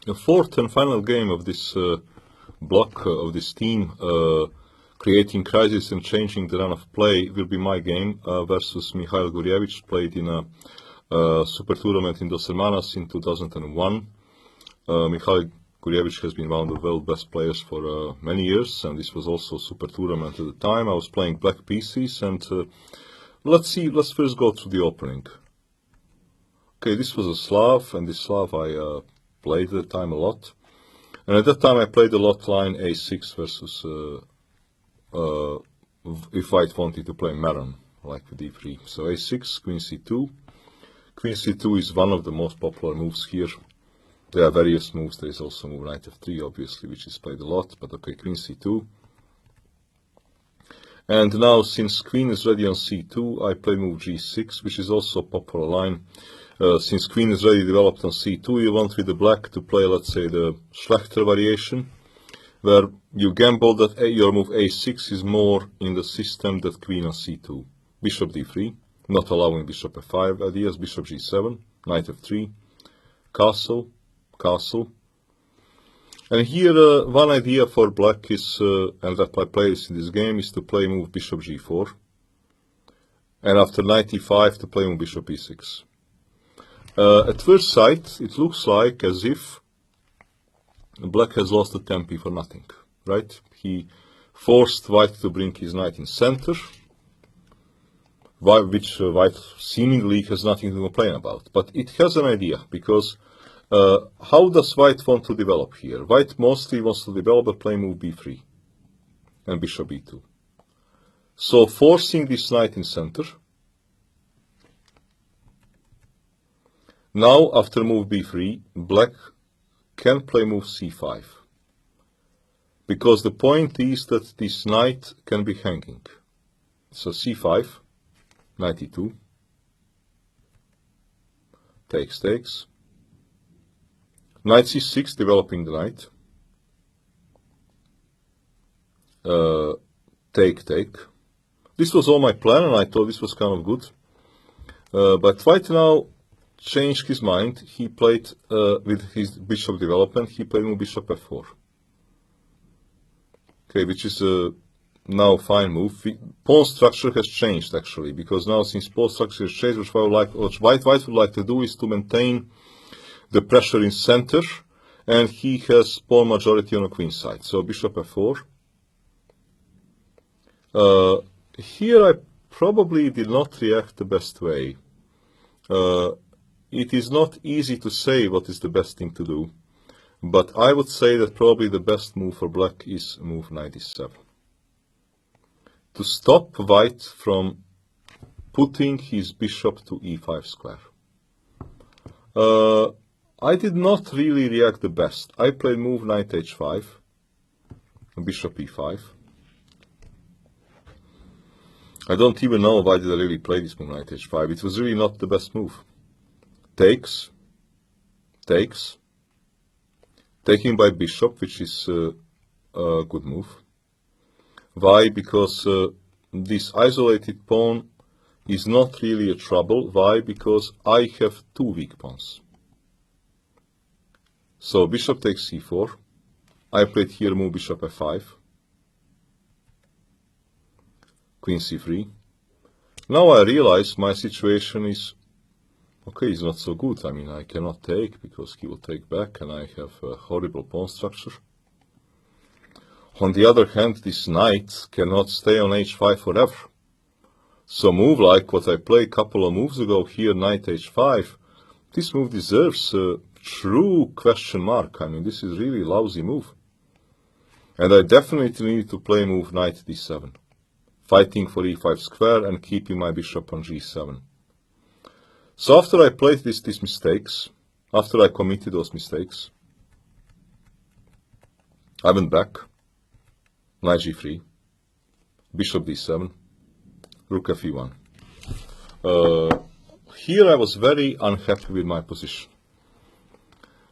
The fourth and final game of this block of this team, creating crisis and changing the run of play, will be my game versus Mikhail Gurevich, played in a super tournament in Dos Hermanas in 2001. Mikhail Gurevich has been one of the world best players for many years, and this was also a super tournament at the time. I was playing black pieces, and let's first go through the opening. Okay, this was a Slav, and this Slav I played at the time a lot. And at that time I played a lot line a6 versus if white wanted to play Maron, like with d3. So a6, queen c2. Queen c2 is one of the most popular moves here. There are various moves. There is also move knight f3, obviously, which is played a lot, but okay, queen c2. And now, since queen is ready on c2, I play move g6, which is also a popular line. Since queen is ready developed on c2, you want with the black to play, let's say, the Schlechter variation, where you gamble that your move a6 is more in the system than queen on c2. Bishop d3, not allowing bishop f5 ideas, bishop g7, knight f3, castle, castle. And here one idea for black is, and that I play this in this game, is to play move bishop g4, and after knight e5 to play move bishop e6. At first sight, it looks like as if black has lost the tempi for nothing, right? He forced white to bring his knight in center, which white seemingly has nothing to complain about. But it has an idea, because how does white want to develop here? White mostly wants to develop a play move b3 and bishop b2. So forcing this knight in center. Now, after move b3, black can play move c5, because the point is that this knight can be hanging. So c5, knight e2, takes, takes, knight c6, developing the knight, take, take. This was all my plan, and I thought this was kind of good, but white now changed his mind. He played with his bishop development, he played move bishop f4. Okay, which is a now fine move. Pawn structure has changed actually, because now since pawn structure has changed, what white would like to do is to maintain the pressure in center, and he has pawn majority on the queen side. So bishop f4. Here I probably did not react the best way. It is not easy to say what is the best thing to do, but I would say that probably the best move for black is move knight e7. To stop white from putting his bishop to e5 square. I did not really react the best. I played move knight h5, bishop e5. I don't even know why did I really play this move knight h5. It was really not the best move. Takes, takes, taking by bishop, which is a good move. Why? Because this isolated pawn is not really a trouble. Why? Because I have two weak pawns. So bishop takes c4. I played here move bishop f5. Queen c3. Now I realize my situation is, okay, it's not so good. I mean, I cannot take because he will take back and I have a horrible pawn structure. On the other hand, this knight cannot stay on h5 forever. So move like what I played a couple of moves ago here, knight h5, this move deserves a true question mark. I mean, this is really a lousy move. And I definitely need to play move knight d7, fighting for e5 square and keeping my bishop on g7. So after I played these mistakes, after I committed those mistakes, I went back, knight g3, bishop d7, rook fe1. Here I was very unhappy with my position,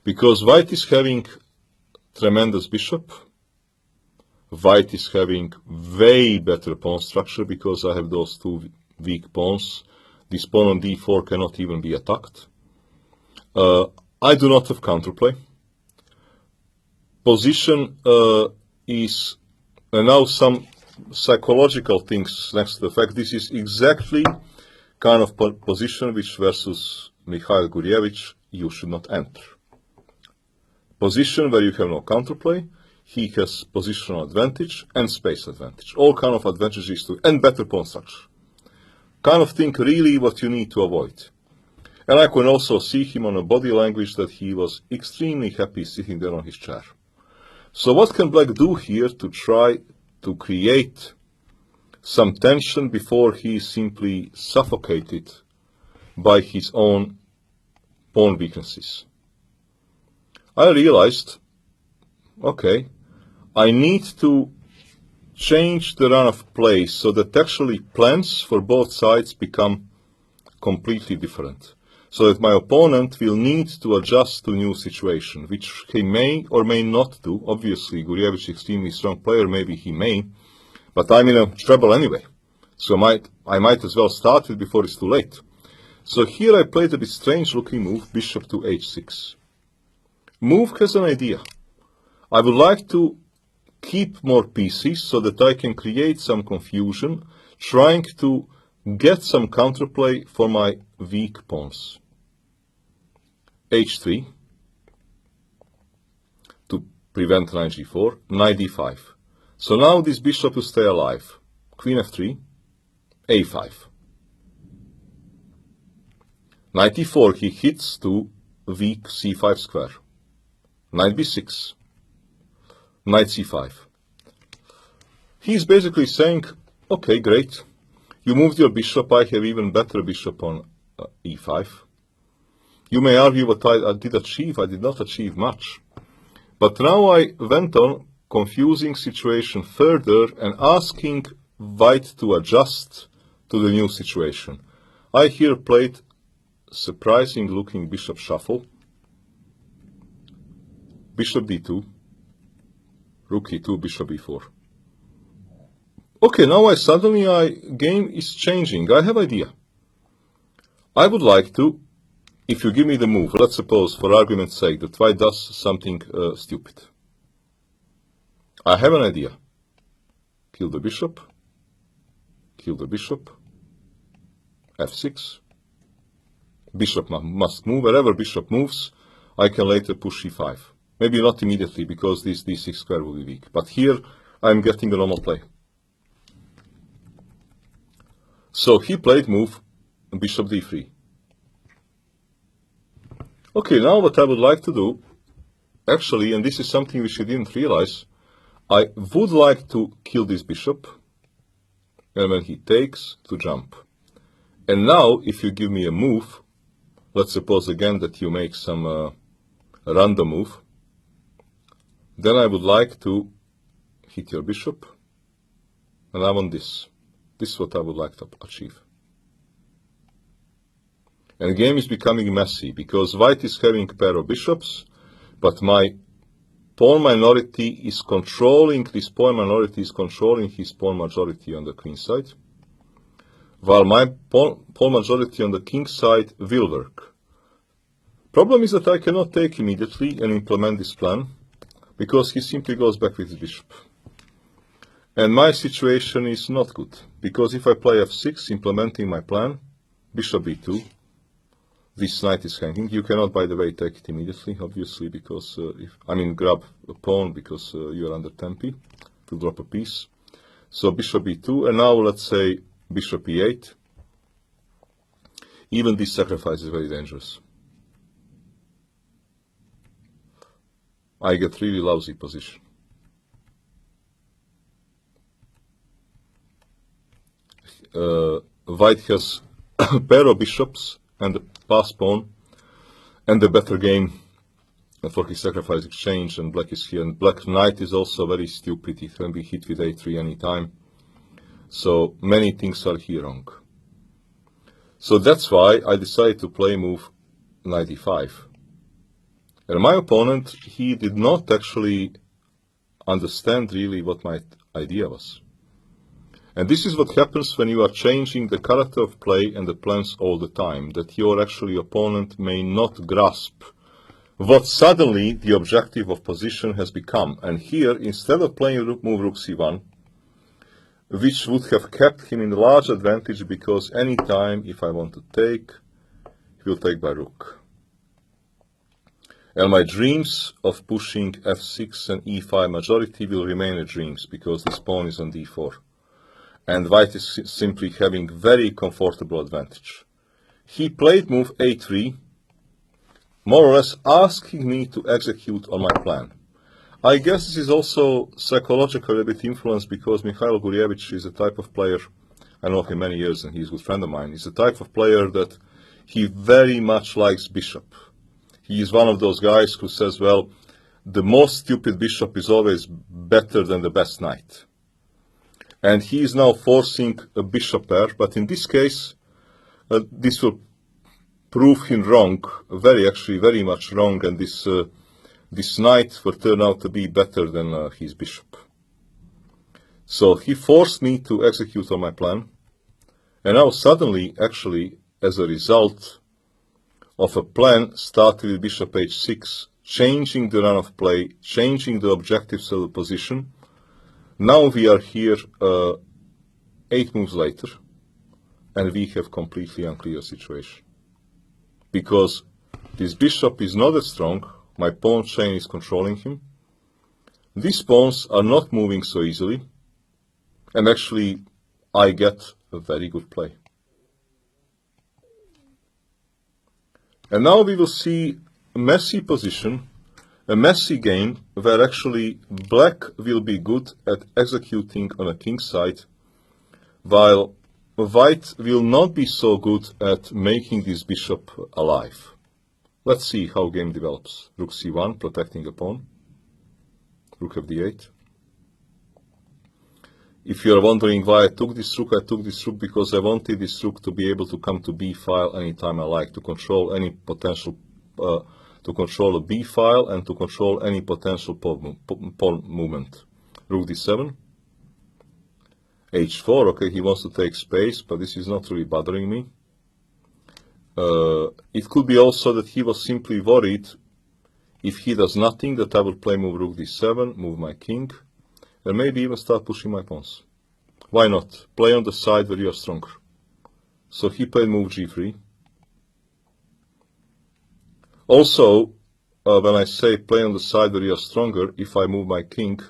because white is having tremendous bishop, white is having way better pawn structure because I have those two weak pawns. This pawn on d4 cannot even be attacked. I do not have counterplay. position is, and now some psychological things next to the fact. This is exactly kind of position which versus Mikhail Gurevich you should not enter. Position where you have no counterplay, he has positional advantage and space advantage. All kind of advantages to, and better pawn structure. Kind of thing really what you need to avoid. And I can also see him on a body language that he was extremely happy sitting there on his chair. So what can Black do here to try to create some tension before he is simply suffocated by his own pawn weaknesses? I realized, okay, I need to change the run of play so that actually plans for both sides become completely different. So that my opponent will need to adjust to new situation, which he may or may not do. Obviously, Gurevich is extremely strong player, maybe he may, but I'm in a trouble anyway. So I might as well start it before it's too late. So here I played a bit strange looking move, bishop to h6. Move has an idea. I would like to keep more pieces so that I can create some confusion, trying to get some counterplay for my weak pawns. h3 to prevent knight g4, knight d5. So now this bishop will stay alive. Queen f3, a5. Knight e4, he hits to weak c5 square. Knight b6, knight c5. He's basically saying, okay, great. You moved your bishop, I have even better bishop on e5. You may argue what I did achieve. I did not achieve much. But now I went on confusing situation further and asking white to adjust to the new situation. I here played surprising looking bishop shuffle. Bishop d2, rook e2, bishop e4. Okay, now game is changing. I have idea. I would like to, if you give me the move, let's suppose for argument's sake that white does something stupid. I have an idea. Kill the bishop, f6. Bishop must move. Wherever bishop moves, I can later push e5. Maybe not immediately because this d6 square will be weak. But here I'm getting a normal play. So he played move bishop d3. Okay, now what I would like to do, actually, and this is something which I didn't realize, I would like to kill this bishop, and when he takes, to jump. And now, if you give me a move, let's suppose again that you make some random move, then I would like to hit your bishop, and I want this. This is what I would like to achieve. And the game is becoming messy, because white is having a pair of bishops, but my pawn minority is controlling, his pawn majority on the queen side, while my pawn majority on the king side will work. Problem is that I cannot take immediately and implement this plan, because he simply goes back with his bishop. And my situation is not good, because if I play f6, implementing my plan, bishop b2, this knight is hanging. You cannot, by the way, take it immediately, obviously, because, grab a pawn, because you are under tempi, to drop a piece. So bishop b2, and now let's say bishop e8. Even this sacrifice is very dangerous. I get really lousy position. White has a pair of bishops and the pass pawn and the better game for his sacrifice exchange, and black is here. And black knight is also very stupid. It can be hit with a3 anytime. So many things are here wrong. So that's why I decided to play move knight e5. And my opponent, he did not actually understand really what my idea was. And this is what happens when you are changing the character of play and the plans all the time, that your actually opponent may not grasp what suddenly the objective of position has become. And here, instead of playing move rook c1, which would have kept him in a large advantage, because any time if I want to take, he will take by rook. And my dreams of pushing f6 and e5 majority will remain a dreams, because this pawn is on d4. And white is simply having very comfortable advantage. He played move a3, more or less asking me to execute on my plan. I guess this is also psychologically a bit influenced, because Mikhail Gurevich is a type of player, I know him many years and he's a good friend of mine, he's a type of player that he very much likes bishop. He is one of those guys who says, well, the most stupid bishop is always better than the best knight. And he is now forcing a bishop pair, but in this case, this will prove him wrong, actually very much wrong, and this knight will turn out to be better than his bishop. So he forced me to execute on my plan, and now suddenly, actually, as a result of a plan started with bishop h6, changing the run of play, changing the objectives of the position, now we are here 8 moves later, and we have completely unclear situation. Because this bishop is not as strong, my pawn chain is controlling him, these pawns are not moving so easily, and actually I get a very good play. And now we will see a messy position, a messy game, where actually black will be good at executing on a king side, while white will not be so good at making this bishop alive. Let's see how game develops. Rook c1, protecting a pawn. Rook fd8. If you are wondering why I took this rook because I wanted this rook to be able to come to b file anytime I like, to control any potential, to control a b file and to control any potential pawn movement. Rook d7. h4, okay, he wants to take space, but this is not really bothering me. It could be also that he was simply worried if he does nothing that I will play move rook d7, move my king, and maybe even start pushing my pawns. Why not? Play on the side where you are stronger. So he played move g3. Also, when I say play on the side where you are stronger, if I move my king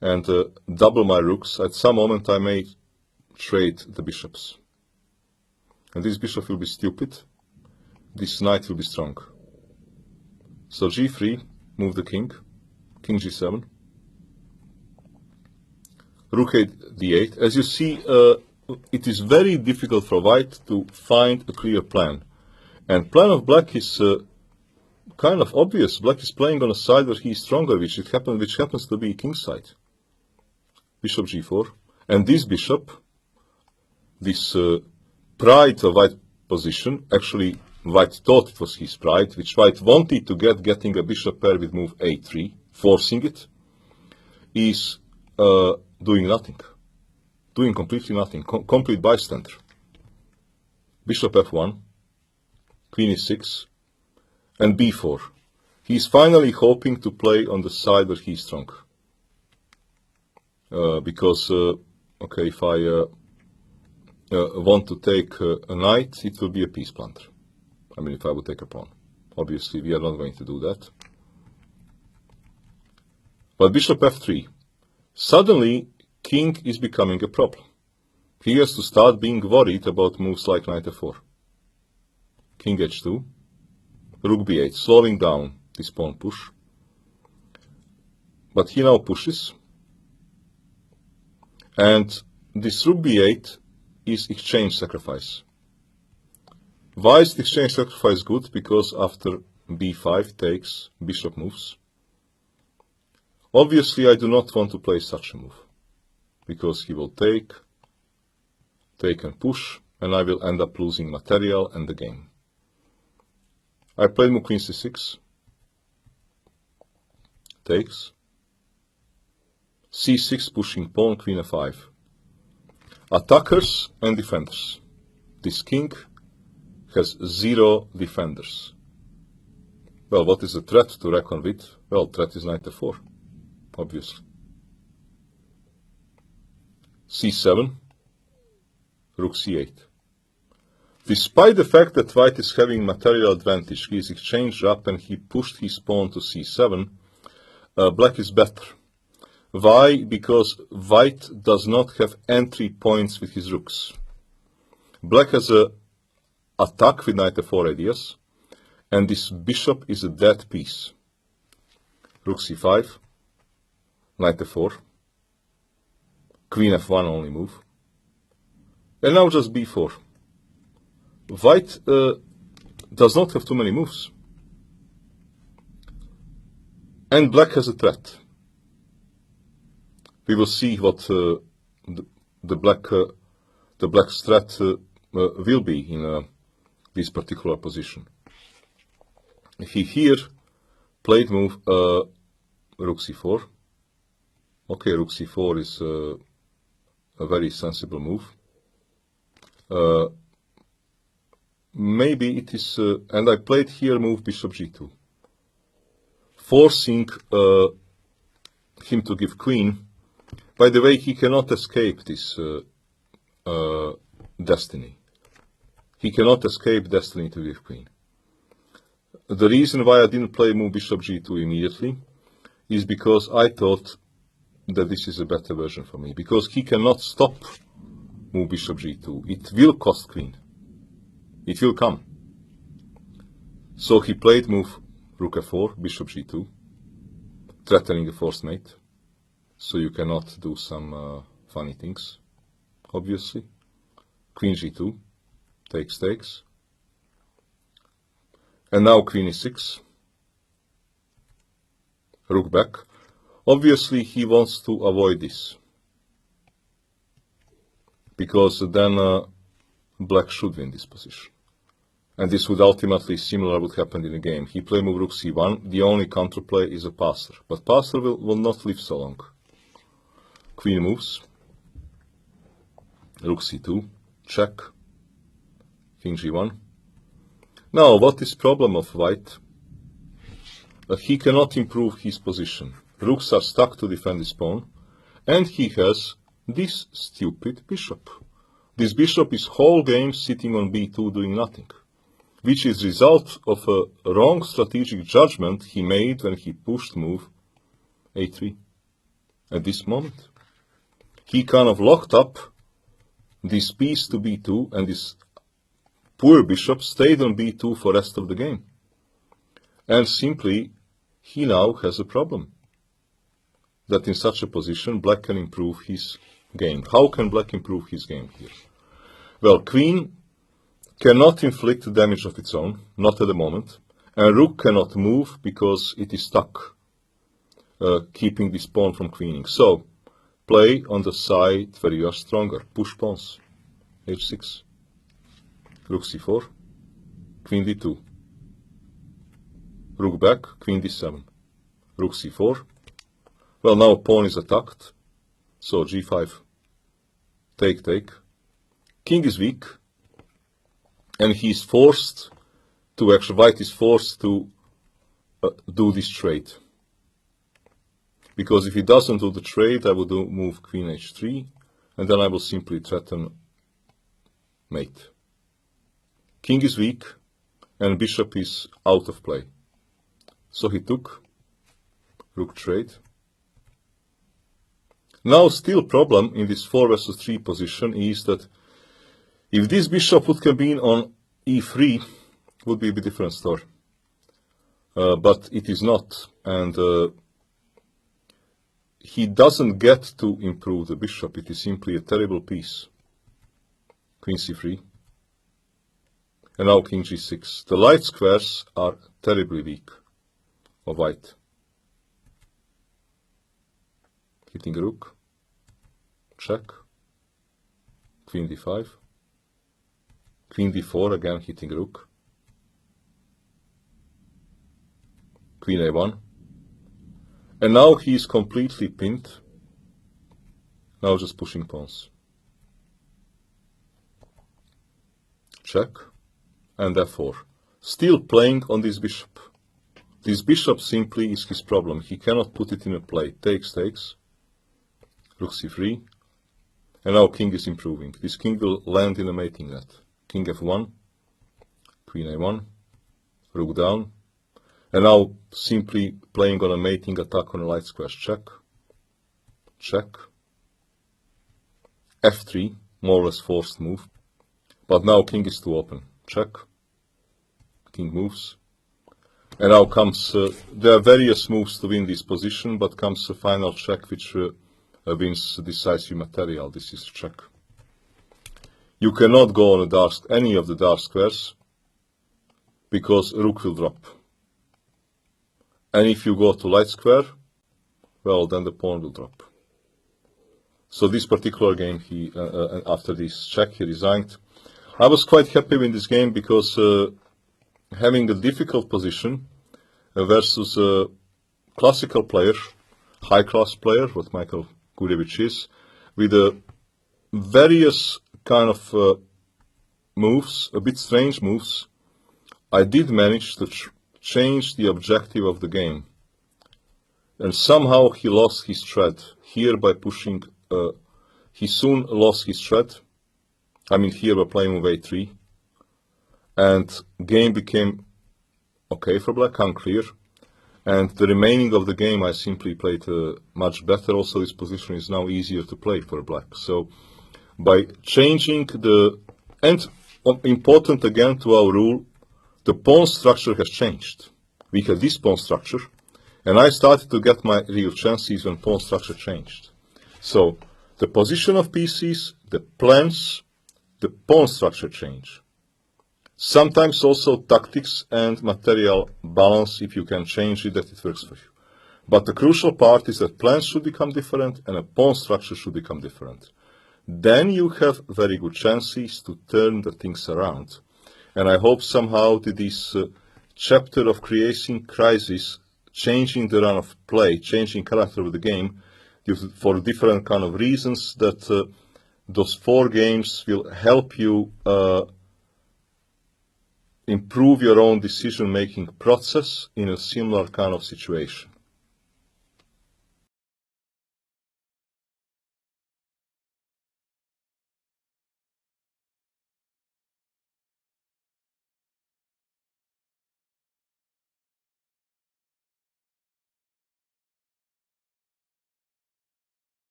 and double my rooks, at some moment I may trade the bishops. And this bishop will be stupid, this knight will be strong. So g3, move the king, king g7, rook d8. As you see, it is very difficult for white to find a clear plan. And plan of black is kind of obvious. Black is playing on a side where he is stronger, which happens to be king side. Bishop g4. And this bishop, this pride of white position, actually white thought it was his pride, which white wanted to getting a bishop pair with move a3, forcing it, is doing nothing. Doing completely nothing. Complete bystander. Bishop f1, queen e6, and b4. He's finally hoping to play on the side where he's strong. Because, okay, if I want to take a knight, it will be a piece planter. I mean, if I would take a pawn. Obviously, we are not going to do that. But bishop f3. Suddenly, king is becoming a problem. He has to start being worried about moves like knight f4. King h2. Rook b8, slowing down this pawn push. But he now pushes. And this rook b8 is exchange sacrifice. Why is the exchange sacrifice good? Because after b5 takes, bishop moves. Obviously, I do not want to play such a move, because he will take and push, and I will end up losing material and the game. I played move queen c6, takes, c6 pushing pawn, queen f5. Attackers and defenders. This king has 0 defenders. Well, what is the threat to reckon with? Well, threat is knight f4, obviously. c7, rook c8. Despite the fact that white is having material advantage, he is exchanged up and he pushed his pawn to c7, black is better. Why? Because white does not have entry points with his rooks. Black has a attack with knight f4 ideas, and this bishop is a dead piece. Rook c5, knight f4, queen f1 only move, and now just b4. White does not have too many moves, and black has a threat. We will see what the black's threat will be in this particular position. He here played move rook c4. Okay, rook c4 is a very sensible move. Maybe it is, and I played here move bishop g2, forcing him to give queen. By the way, he cannot escape this destiny. He cannot escape destiny to give queen. The reason why I didn't play move bishop g2 immediately is because I thought that this is a better version for me, because he cannot stop move bishop g2. It will cost queen. It will come. So he played move rook f4, bishop g2, threatening a forced mate. So you cannot do some funny things, obviously. Queen g2, takes. And now queen e6, rook back. Obviously he wants to avoid this, because then black should win this position. And this would ultimately, similar would happen in the game. He played move rook c1, the only counterplay is a passer. But passer will not live so long. Queen moves, rook c2, check, king g1. Now, what is problem of white? He cannot improve his position. Rooks are stuck to defend his pawn, and he has this stupid bishop. This bishop is whole game sitting on b2 doing nothing, which is result of a wrong strategic judgment he made when he pushed move a3 at this moment. He kind of locked up this piece to b2, and this poor bishop stayed on b2 for the rest of the game. And simply, he now has a problem. That in such a position, black can improve his game. How can black improve his game here? Well, queen cannot inflict damage of its own, not at the moment. And rook cannot move because it is stuck, keeping this pawn from queening. So, play on the side where you are stronger. Push pawns. h6. Rook c4. Queen d2. Rook back. Queen d7. Rook c4. Well, now pawn is attacked. So g5. Take. King is weak. And he is forced to, actually, white is forced to do this trade. Because if he doesn't do the trade, I will move queen h3, and then I will simply threaten mate. King is weak, and bishop is out of play. So he took rook trade. Now, still problem in this 4 versus 3 position is that if this bishop would have been on e3, would be a bit different story. But it is not, and he doesn't get to improve the bishop. It is simply a terrible piece. Queen c3. And now king g6. The light squares are terribly weak of white. Hitting rook. Check. Queen d5. Queen d4, again hitting rook. Queen a1. And now he is completely pinned. Now just pushing pawns. Check. And f4. Still playing on this bishop. This bishop simply is his problem. He cannot put it in a play. Takes, rook c3, and now king is improving. This king will land in a mating net. King f1, queen a1, rook down, and now simply playing on a mating attack on a light squares. Check, check, f3, more or less forced move, but now king is too open. Check, king moves, and now comes, there are various moves to win this position, but comes a final check which wins decisive material. This is check. You cannot go on any of the dark squares, because rook will drop. And if you go to light square, well, then the pawn will drop. So this particular game, after this check, he resigned. I was quite happy with this game because having a difficult position versus a classical player, high-class player, what Michael Gurevich is, with various kind of moves, a bit strange moves, I did manage to change the objective of the game. And somehow he lost his thread. Here by pushing, he soon lost his thread. I mean, here by playing with a3. And game became okay for black, unclear. And the remaining of the game I simply played much better. Also this position is now easier to play for black. So by changing and important again to our rule, the pawn structure has changed. We had this pawn structure, and I started to get my real chances when pawn structure changed. So the position of pieces, the plans, the pawn structure change. Sometimes also tactics and material balance, if you can change it, that it works for you. But the crucial part is that plans should become different and a pawn structure should become different. Then you have very good chances to turn the things around. And I hope somehow that this chapter of creating crisis, changing the run of play, changing character of the game, for different kind of reasons, that those 4 games will help you improve your own decision-making process in a similar kind of situation.